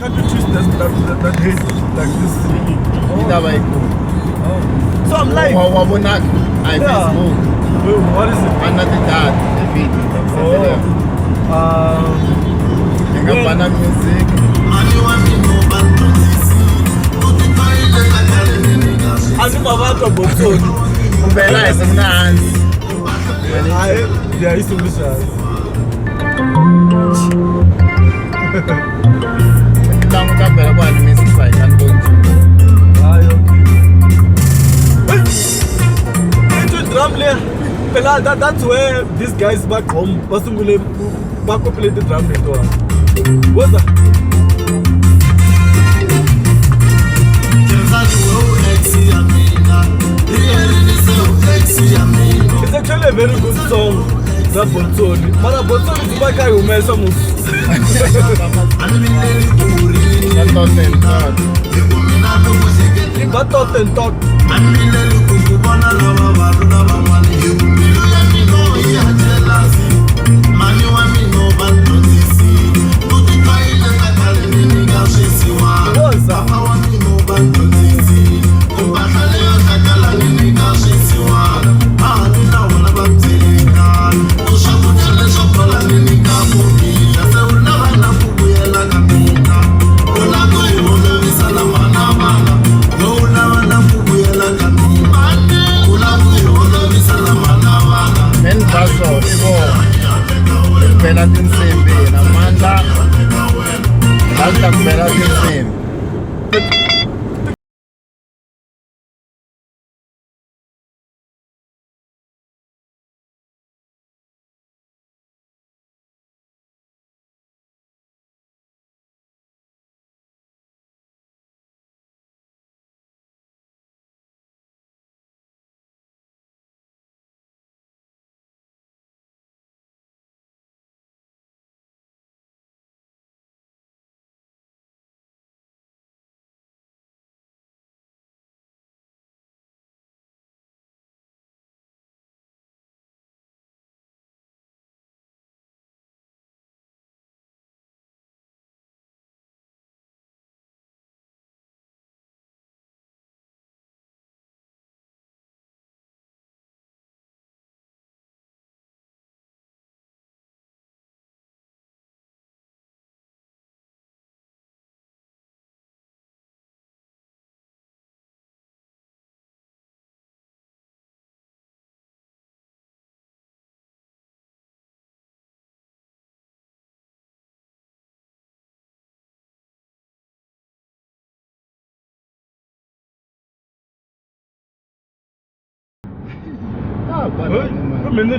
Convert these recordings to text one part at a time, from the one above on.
can't you twist that head like this? Either way, cool. So I'm like, Wabonak, I yeah. Facebook. What is it? Another dad, the video. Ngapana music. Animavato Botsoni. Ubela isemnanzi. There is solutions. Ngilangu tabela kwa music side and go to. Into drum layer. That's where these guys back home basungule play the drum layer. What's that? It's actually a very good song. That Botsoni. Mara Botsoni is back here. You some. But talk and talk. Bela tinsimbi namandla kubela tinsimbi. Come in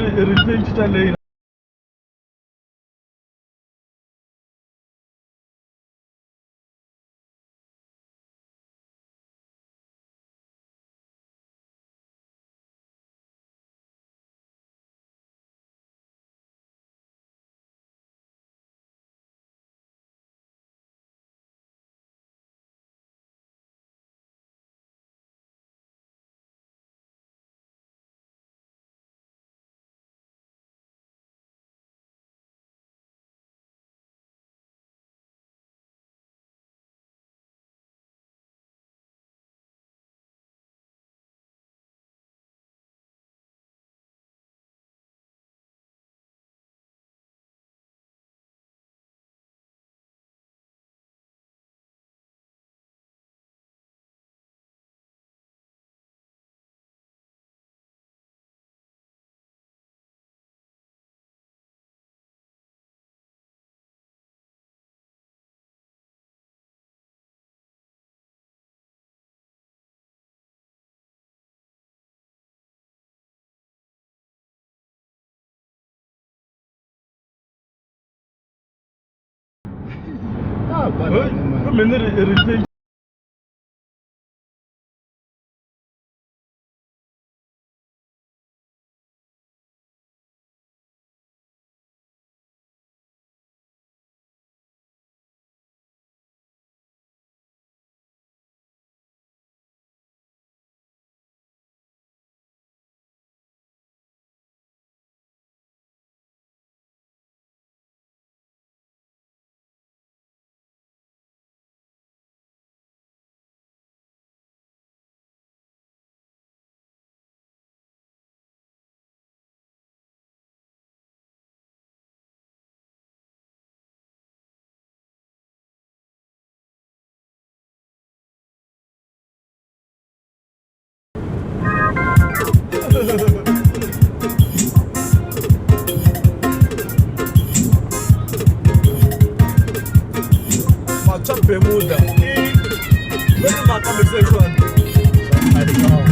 there, Come in there, Top Bermuda. Where's my conversation? Somebody come.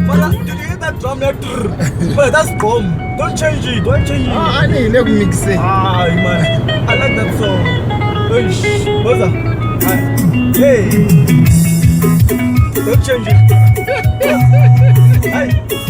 Father, did you hear that drum? But that's bomb. Don't change it. Don't change it. Ah, ani ile kumixe. Ah, man. I like that song. Hey, what's that? Hey. Don't change it. Hey.